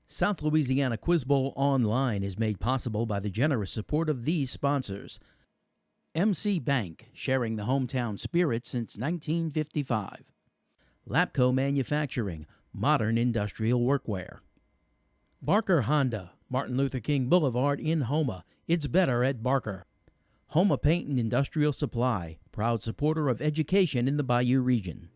South Louisiana Quiz Bowl Online is made possible by the generous support of these sponsors. MC Bank, sharing the hometown spirit since 1955. Lapco Manufacturing, modern industrial workwear. Barker Honda, Martin Luther King Boulevard in Houma. It's better at Barker. Houma Paint and Industrial Supply, proud supporter of education in the Bayou region.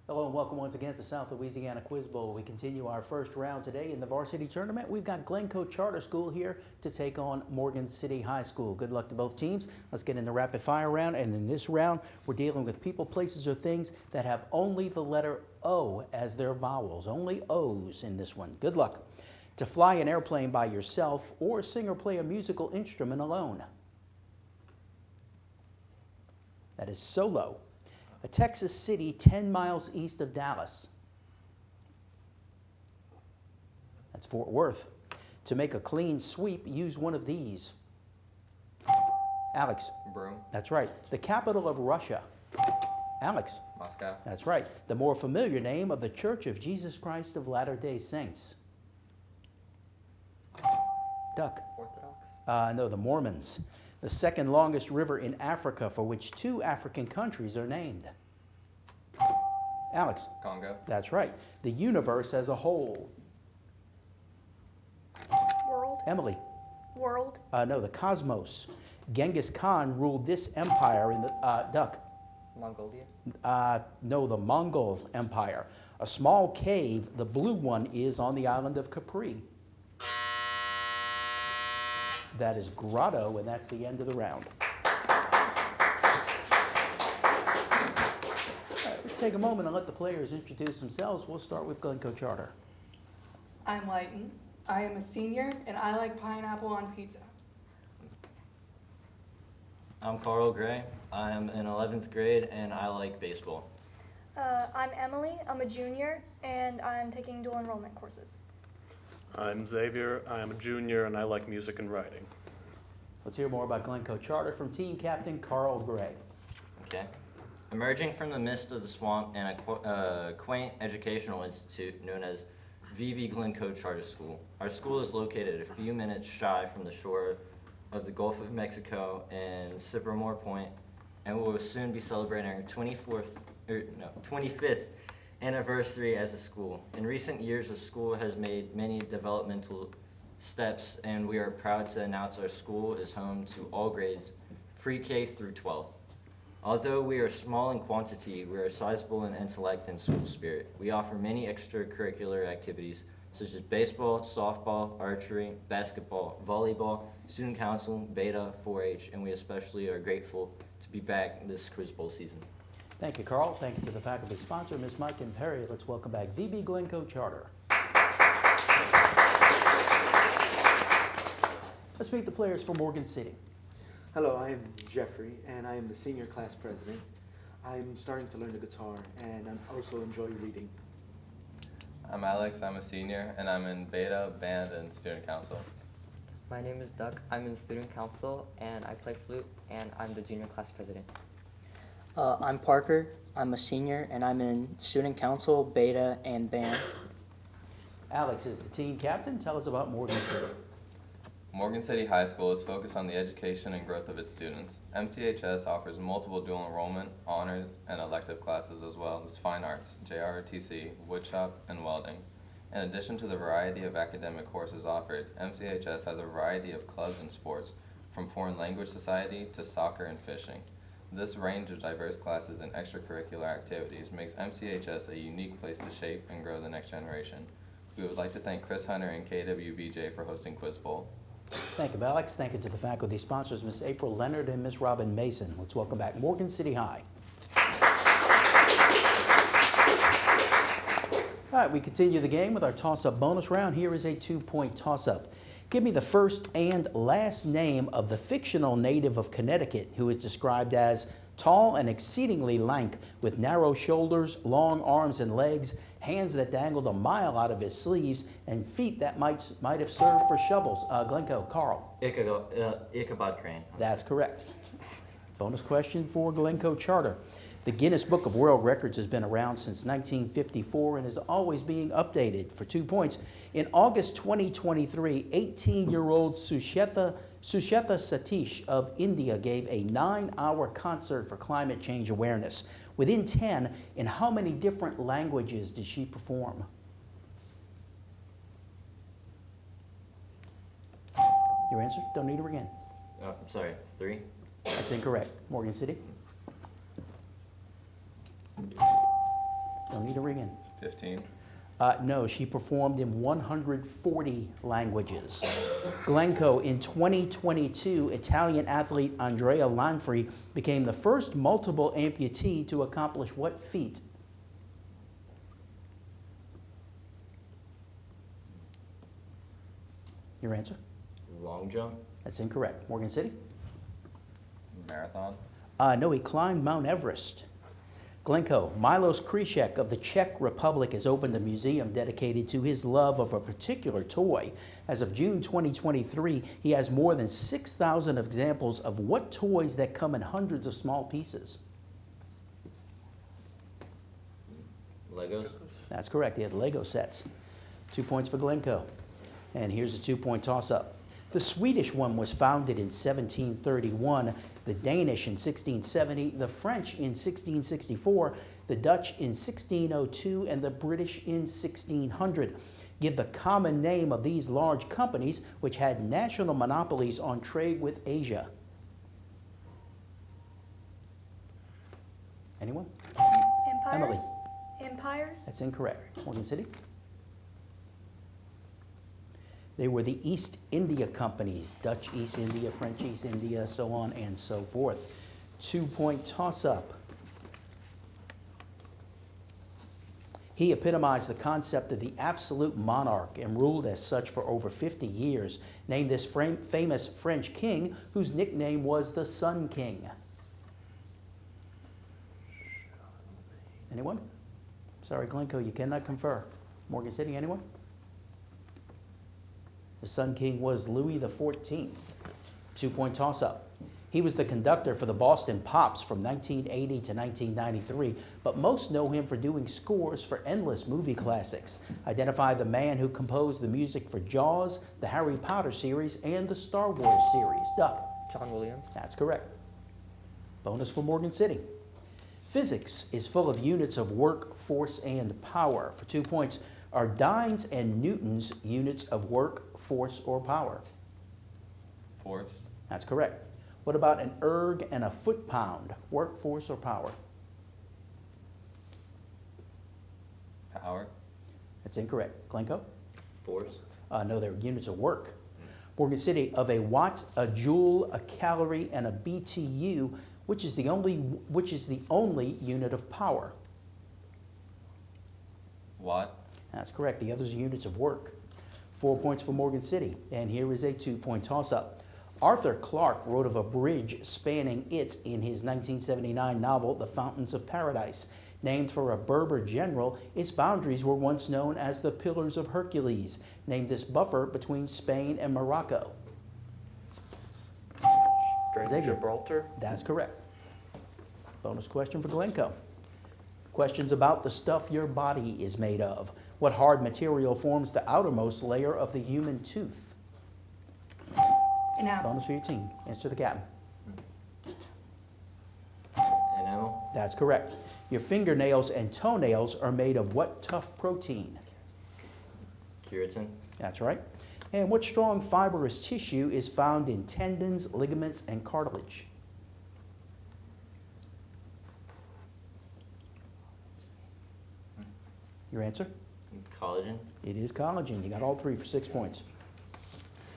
Hello and welcome once again to South Louisiana Quiz Bowl. We continue our first round today in the varsity tournament. We've got Glencoe Charter School here to take on Morgan City High School. Good luck to both teams. Let's get in the rapid fire round. And in this round, we're dealing with people, places, or things that have only the letter O as their vowels. Only O's in this one. Good luck. To fly an airplane by yourself or sing or play a musical instrument alone. That is solo. A Texas city 10 miles east of Dallas. That's Fort Worth. To make a clean sweep, use one of these. Alex. Broom. That's right. The capital of Russia. Alex. Moscow. That's right. The more familiar name of the Church of Jesus Christ of Latter-day Saints. Duck. Orthodox. No, the Mormons. The second longest river in Africa, for which 2 African countries are named. Alex. Congo. That's right. The universe as a whole. World. Emily. World. No, the cosmos. Genghis Khan ruled this empire in the Duck. Mongolia. No, the Mongol Empire. A small cave, the blue one, is on the island of Capri. That is Grotto, and that's the end of the round. All right, let's take a moment and let the players introduce themselves. We'll start with Glencoe Charter. I'm Lighton. I am a senior, and I like pineapple on pizza. I'm Carl Gray. I am in 11th grade, and I like baseball. I'm Emily. I'm a junior, and I'm taking dual enrollment courses. I'm Xavier. I am a junior, and I like music and writing. Let's hear more about Glencoe Charter from team captain Carl Gray. Okay. Emerging from the midst of the swamp and a quaint educational institute known as VB Glencoe Charter School. Our school is located a few minutes shy from the shore of the Gulf of Mexico in Sippermore Point, and we will soon be celebrating our 25th anniversary as a school. In recent years, the school has made many developmental steps, and we are proud to announce our school is home to all grades, pre-K through 12th. Although we are small in quantity, we are sizable in intellect and school spirit. We offer many extracurricular activities such as baseball, softball, archery, basketball, volleyball, student council, beta, 4-H, and we especially are grateful to be back this Quiz Bowl season. Thank you, Carl. Thank you to the faculty sponsor, Ms. Mike and Perry. Let's welcome back VB Glencoe Charter. Let's meet the players for Morgan City. Hello, I am Jeffrey, and I am the senior class president. I'm starting to learn the guitar, and I also enjoy reading. I'm Alex, I'm a senior, and I'm in beta, band, and student council. My name is Duck. I'm in student council, and I play flute, and I'm the junior class president. I'm Parker. I'm a senior, and I'm in student council, beta, and band. Alex is the team captain. Tell us about Morgan City. Morgan City High School is focused on the education and growth of its students. MCHS offers multiple dual enrollment, honors, and elective classes as well as fine arts, JROTC, woodshop, and welding. In addition to the variety of academic courses offered, MCHS has a variety of clubs and sports, from foreign language society to soccer and fishing. This range of diverse classes and extracurricular activities makes MCHS a unique place to shape and grow the next generation. We would like to thank Chris Hunter and KWBJ for hosting Quiz Bowl. Thank you, Alex. Thank you to the faculty sponsors, Ms. April Leonard and Ms. Robin Mason. Let's welcome back Morgan City High. All right, we continue the game with our toss-up bonus round. Here is a 2-point toss-up. Give me the first and last name of the fictional native of Connecticut who is described as tall and exceedingly lank, with narrow shoulders, long arms and legs, hands that dangled a mile out of his sleeves, and feet that might have served for shovels. Glencoe, Carl. Ichabod Crane. That's correct. Bonus question for Glencoe Charter. The Guinness Book of World Records has been around since 1954 and is always being updated. For 2 points, in August 2023, 18-year-old Suchetha Satish of India gave a 9-hour concert for climate change awareness. Within 10, in how many different languages did she perform? Your answer? Don't need to again. I'm sorry, 3? That's incorrect. Morgan City? Don't need to ring in. 15. No, she performed in 140 languages. Glencoe, in 2022, Italian athlete Andrea Lanfrey became the first multiple amputee to accomplish what feat? Your answer? Long jump? That's incorrect. Morgan City? Marathon. No, he climbed Mount Everest. Glencoe, Milos Krishek of the Czech Republic has opened a museum dedicated to his love of a particular toy. As of June 2023, he has more than 6,000 examples of what toys that come in hundreds of small pieces. Legos? That's correct. He has Lego sets. 2 points for Glencoe. And here's a 2-point toss-up. The Swedish one was founded in 1731, the Danish in 1670, the French in 1664, the Dutch in 1602, and the British in 1600. Give the common name of these large companies which had national monopolies on trade with Asia. Anyone? Empires? Emily. Empires? That's incorrect. Morgan City? They were the East India companies, Dutch East India, French East India, so on and so forth. 2-point toss-up. He epitomized the concept of the absolute monarch and ruled as such for over 50 years. Named this famous French king whose nickname was the Sun King. Anyone? Sorry, Glencoe, you cannot confer. Morgan City, anyone? The Sun King was Louis XIV. 2-point toss-up. He was the conductor for the Boston Pops from 1980 to 1993, but most know him for doing scores for endless movie classics. Identify the man who composed the music for Jaws, the Harry Potter series, and the Star Wars series. Duck. John Williams. That's correct. Bonus for Morgan City. Physics is full of units of work, force, and power. For 2 points, are dynes and newtons units of work, force, or power? Force. That's correct. What about an erg and a foot-pound? Work, force, or power? Power. That's incorrect. Glencoe? Force? No, they're units of work. Morgan City, of a watt, a joule, a calorie, and a BTU, which is the only unit of power? Watt. That's correct. The others are units of work. 4 points for Morgan City. And here is a 2-point toss-up. Arthur Clarke wrote of a bridge spanning it in his 1979 novel, The Fountains of Paradise. Named for a Berber general, its boundaries were once known as the Pillars of Hercules, named this buffer between Spain and Morocco. Xavier. Gibraltar? That's correct. Bonus question for Glencoe. Questions about the stuff your body is made of. What hard material forms the outermost layer of the human tooth? Enamel. Bonus for your team. Answer the captain. Enamel? That's correct. Your fingernails and toenails are made of what tough protein? Keratin? That's right. And what strong fibrous tissue is found in tendons, ligaments, and cartilage? Your answer? Collagen? It is collagen. You got all three for 6 points.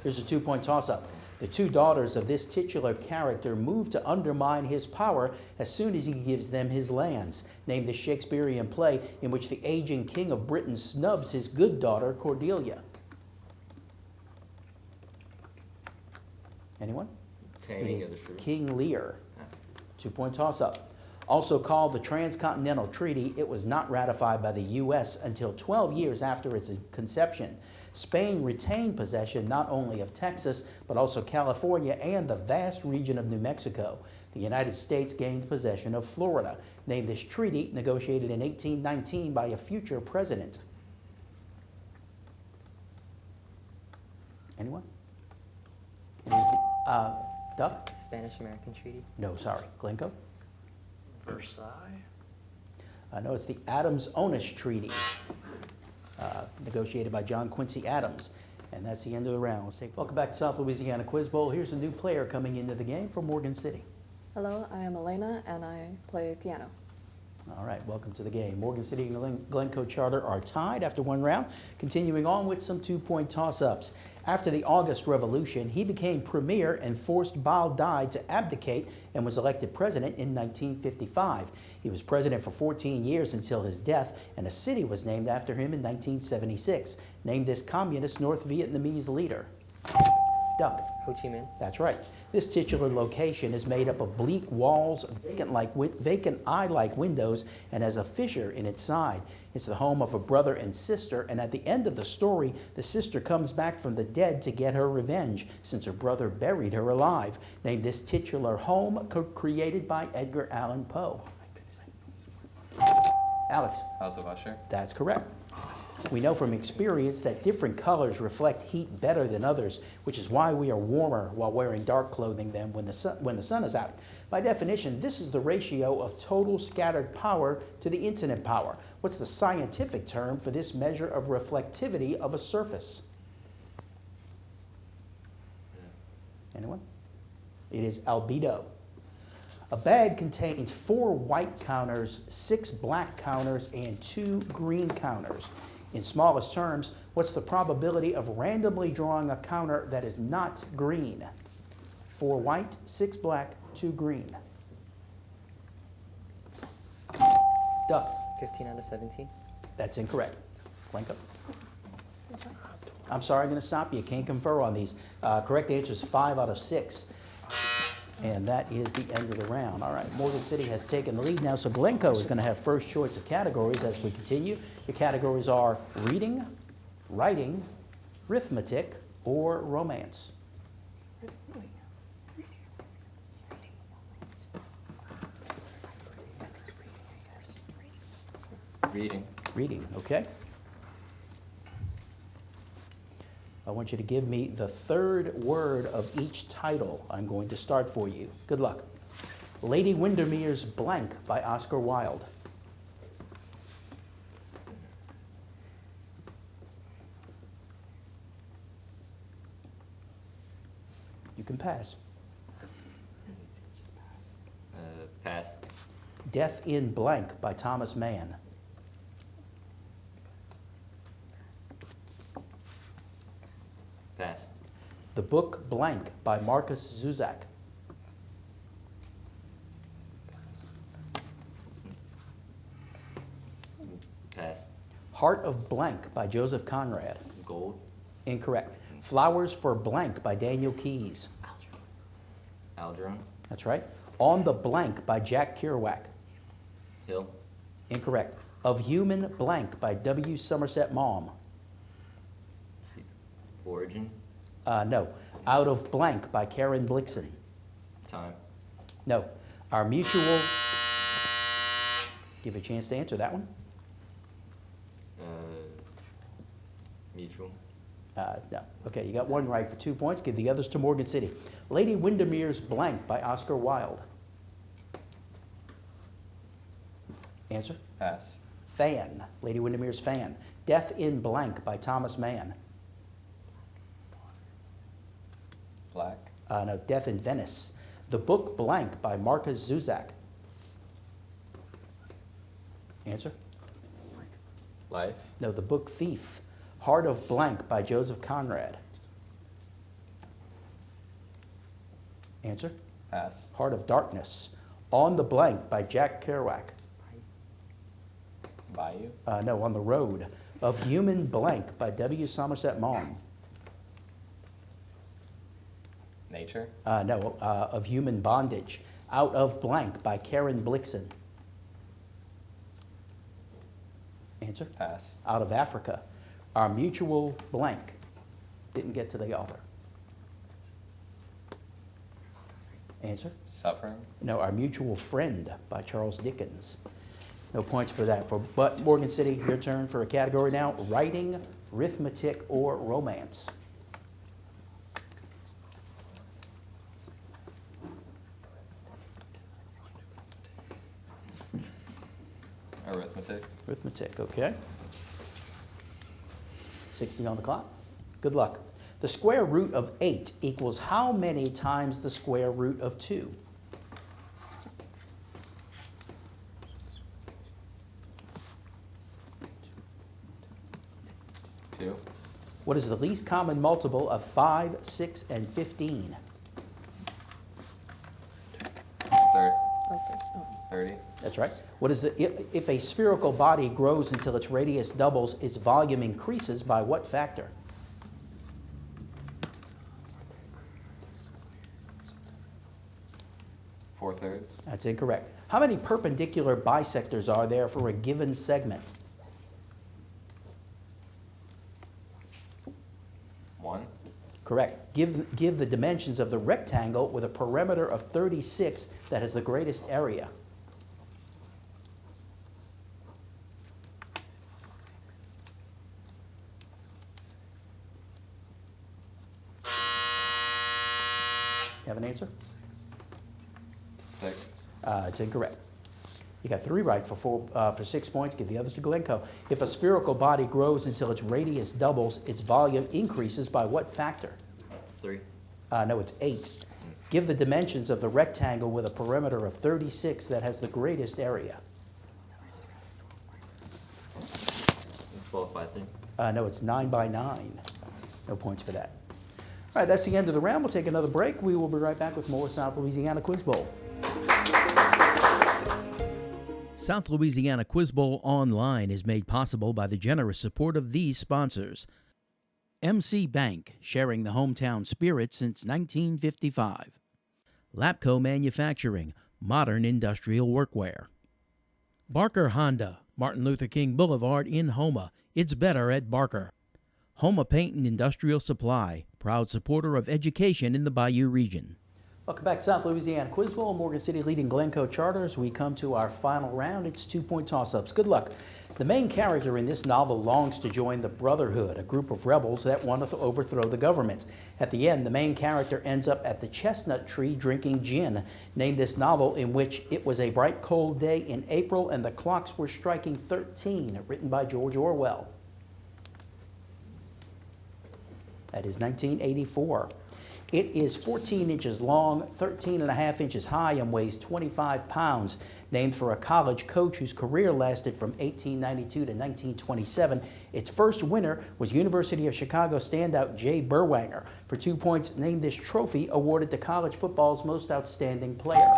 Here's a 2-point toss-up. The two daughters of this titular character move to undermine his power as soon as he gives them his lands. Name the Shakespearean play in which the aging king of Britain snubs his good daughter, Cordelia. Anyone? It Taming is of the Shrew? King Lear. 2-point toss-up. Also called the Transcontinental Treaty, it was not ratified by the U.S. until 12 years after its conception. Spain retained possession not only of Texas, but also California and the vast region of New Mexico. The United States gained possession of Florida. Name this treaty, negotiated in 1819 by a future president. Anyone? It is the, Duck? Spanish-American Treaty. No, sorry. Glencoe? Versailles? No, it's the Adams-Onis Treaty, negotiated by John Quincy Adams. And that's the end of the round. Let's take. Welcome back to South Louisiana Quiz Bowl. Here's a new player coming into the game from Morgan City. Hello, I am Elena and I play piano. All right, welcome to the game. Morgan City and Glencoe Charter are tied after one round. Continuing on with some two-point toss-ups. After the August Revolution, he became premier and forced Bao Dai to abdicate and was elected president in 1955. He was president for 14 years until his death, and a city was named after him in 1976. Name this communist North Vietnamese leader. Duck. Ho Chi Minh. That's right. This titular location is made up of bleak walls, vacant eye-like windows, and has a fissure in its side. It's the home of a brother and sister, and at the end of the story, the sister comes back from the dead to get her revenge, since her brother buried her alive. Name this titular home created by Edgar Allan Poe. Alex. House of Usher. That's correct. We know from experience that different colors reflect heat better than others, which is why we are warmer while wearing dark clothing than when the sun is out. By definition, this is the ratio of total scattered power to the incident power. What's the scientific term for this measure of reflectivity of a surface? Anyone? It is albedo. A bag contains 4 white counters, 6 black counters, and 2 green counters. In smallest terms, what's the probability of randomly drawing a counter that is not green? 4 white, 6 black, 2 green. Duck. 15 out of 17. That's incorrect. Glencoe. I'm sorry, I'm going to stop you. Can't confer on these. Correct answer is 5 out of 6. And that is the end of the round. All right, Morgan City has taken the lead now, so Glencoe is going to have first choice of categories as we continue. Your categories are reading, writing, arithmetic, or romance. Reading. Reading, okay. I want you to give me the third word of each title. I'm going to start for you. Good luck. Lady Windermere's Blank by Oscar Wilde. You can pass. Pass. Death in Blank by Thomas Mann. Pass. The Book Blank by Marcus Zusak. Pass. Heart of Blank by Joseph Conrad. Gold. Incorrect. Flowers for Blank by Daniel Keyes. Algernon. That's right. On the Blank by Jack Kerouac. Hill. Incorrect. Of Human Blank by W. Somerset Maugham. Origin. No. Out of Blank by Karen Blixen. Time. No. Our Mutual. Give you a chance to answer that one. Mutual. No. Okay, you got one right for 2 points. Give the others to Morgan City. Lady Windermere's Blank by Oscar Wilde. Answer? Pass. Fan. Lady Windermere's Fan. Death in Blank by Thomas Mann. Black. No, Death in Venice. The Book Blank by Marcus Zusak. Answer? Life. No, The Book Thief. Heart of Blank by Joseph Conrad. Answer? Pass. Heart of Darkness. On the Blank by Jack Kerouac. Bayou. No, On the Road. Of Human Blank by W. Somerset Maugham. Nature. No, Of Human Bondage. Out of Blank by Karen Blixen. Answer? Pass. Out of Africa. Our mutual blank. Didn't get to the author. Answer? Suffering. No, Our Mutual Friend by Charles Dickens. No points for that. But Morgan City, your turn for a category now. Writing, arithmetic, or romance. Arithmetic. Arithmetic, okay. 60 on the clock. Good luck. The square root of 8 equals how many times the square root of 2? Two. What is the least common multiple of 5, 6, and 15? Third. Okay. Oh. 30. That's right. What is if a spherical body grows until its radius doubles, its volume increases by what factor? Four-thirds. That's incorrect. How many perpendicular bisectors are there for a given segment? One. Correct. Give the dimensions of the rectangle with a perimeter of 36 that has the greatest area. You have an answer? 6. It's incorrect. You got 3 right for 6 points. Give the others to Glencoe. If a spherical body grows until its radius doubles, its volume increases by what factor? 3. No, it's 8. Give the dimensions of the rectangle with a perimeter of 36 that has the greatest area. 12 by 3. No, it's 9 by 9. No points for that. All right, that's the end of the round. We'll take another break. We will be right back with more South Louisiana Quiz Bowl. South Louisiana Quiz Bowl Online is made possible by the generous support of these sponsors. MC Bank, sharing the hometown spirit since 1955. Lapco Manufacturing, modern industrial workwear. Barker Honda, Martin Luther King Boulevard in Houma. It's better at Barker. Houma Paint and Industrial Supply, proud supporter of education in the Bayou region. Welcome back to South Louisiana Quiz Bowl. Morgan City leading Glencoe Charter as we come to our final round. It's 2-point toss-ups. Good luck. The main character in this novel longs to join the Brotherhood, a group of rebels that want to overthrow the government. At the end, the main character ends up at the chestnut tree drinking gin. Named this novel in which it was a bright cold day in April and the clocks were striking 13, written by George Orwell. That is 1984. It is 14 inches long, 13 and a half inches high, and weighs 25 pounds. Named for a college coach whose career lasted from 1892 to 1927. Its first winner was University of Chicago standout Jay Berwanger. For 2 points, named this trophy awarded to college football's most outstanding player.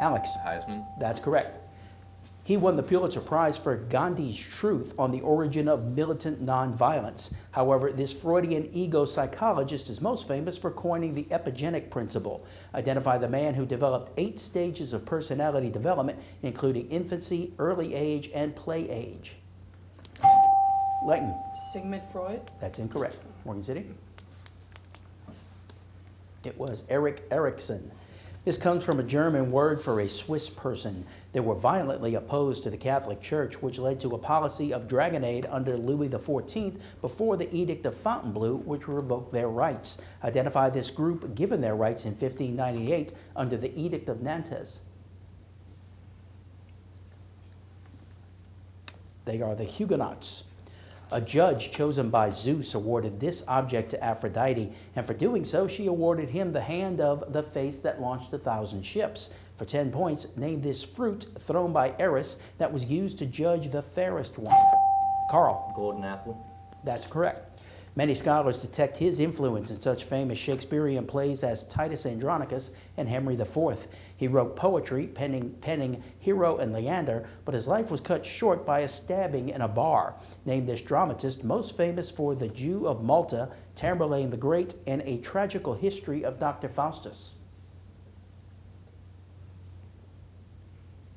Alex. Heisman. That's correct. He won the Pulitzer Prize for Gandhi's Truth on the Origin of Militant Nonviolence. However, this Freudian ego psychologist is most famous for coining the epigenetic principle. Identify the man who developed 8 stages of personality development, including infancy, early age, and play age. Leighton. Sigmund Freud. That's incorrect. Morgan City. It was Erik Erikson. This comes from a German word for a Swiss person. They were violently opposed to the Catholic Church, which led to a policy of dragonade under Louis XIV before the Edict of Fontainebleau, which revoked their rights. Identify this group given their rights in 1598 under the Edict of Nantes. They are the Huguenots. A judge chosen by Zeus awarded this object to Aphrodite, and for doing so, she awarded him the hand of the face that launched 1,000 ships. For 10 points, name this fruit thrown by Eris that was used to judge the fairest one. Carl. Golden apple. That's correct. Many scholars detect his influence in such famous Shakespearean plays as Titus Andronicus and Henry IV. He wrote poetry, penning Hero and Leander, but his life was cut short by a stabbing in a bar. Named this dramatist most famous for The Jew of Malta, Tamburlaine the Great, and A Tragical History of Dr. Faustus.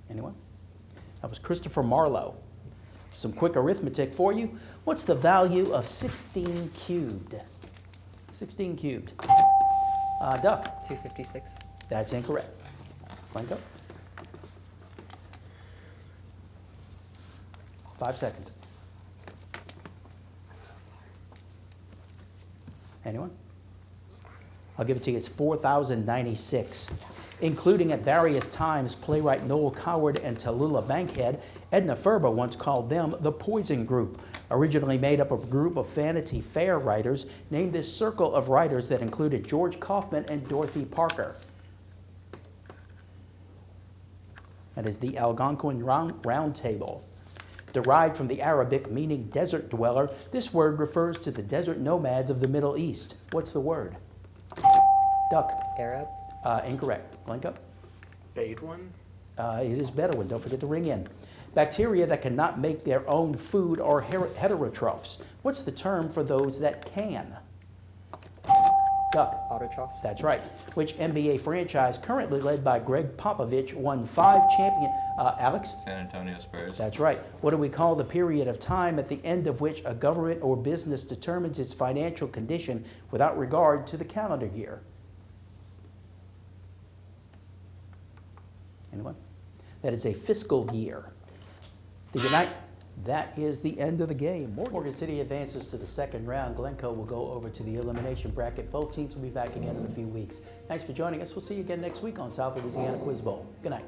Anyone? That was Christopher Marlowe. Some quick arithmetic for you. What's the value of 16 cubed? 16 cubed. Duck. 256. That's incorrect. Glencoe. 5 seconds. Anyone? I'll give it to you. It's 4,096. Including at various times playwright Noel Coward and Tallulah Bankhead, Edna Ferber once called them the Poison Group, originally made up of a group of Vanity Fair writers named this circle of writers that included George Kaufman and Dorothy Parker. That is the Algonquin Round Table. Derived from the Arabic meaning desert dweller, this word refers to the desert nomads of the Middle East. What's the word? Duck. Arab. Incorrect. Glencoe. Bedouin? It is Bedouin. Don't forget to ring in. Bacteria that cannot make their own food are heterotrophs. What's the term for those that can? Duck. Autotrophs. That's right. Which NBA franchise, currently led by Greg Popovich, won 5 champions? Alex? San Antonio Spurs. That's right. What do we call the period of time at the end of which a government or business determines its financial condition without regard to the calendar year? Anyone? That is a fiscal year. That is the end of the game. Morgan City advances to the second round. Glencoe will go over to the elimination bracket. Both teams will be back again in a few weeks. Thanks for joining us. We'll see you again next week on South Louisiana Quiz Bowl. Good night.